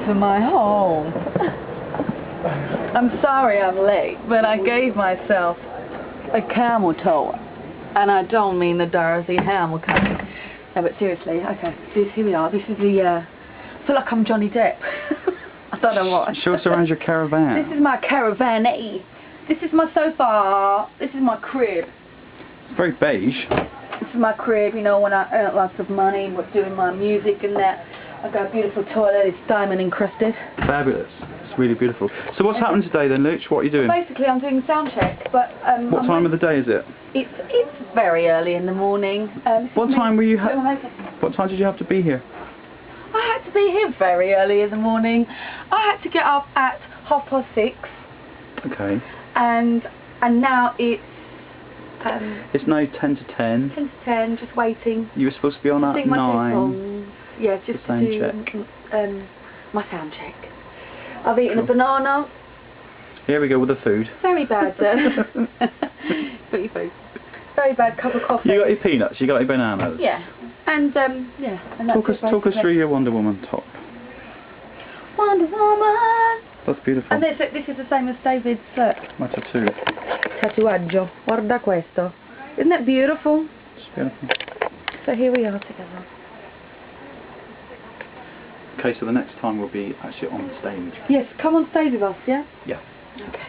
to my home. I'm sorry I'm late, but I gave myself a camel toe. And I don't mean the Dorothy Hamill kind. No, but seriously, okay, here we are. This is the, I feel like I'm Johnny Depp. I don't know what. Show us around your caravan. This is my caravan. This is my sofa. This is my crib. It's very beige. This is my crib, you know, when I earned lots of money, was doing my music and that. I've got a beautiful toilet, it's diamond encrusted. Fabulous. It's really beautiful. So what's happened today then, Luci? What are you doing? Basically, I'm doing sound check, but... what time of the day is it? It's very early in the morning. What time were you... What time did you have to be here? I had to be here very early in the morning. I had to get up at 6:30. Okay. And now it's... it's now 10 to 10. 10 to 10, just waiting. You were supposed to be on at 9. Yeah, just to do my sound check. I've eaten a banana. Here we go with the food. Very bad. Got your food. Very bad cup of coffee. You got your peanuts. You got your bananas. Yeah, and yeah. And talk us through your Wonder Woman top. Wonder Woman. That's beautiful. And this is the same as David's my tattoo. Tatuaggio. Guarda questo. Isn't that beautiful? It's beautiful. So here we are together. Okay, so the next time we'll be actually on stage. Yes, come on stage with us, yeah? Yeah. Okay.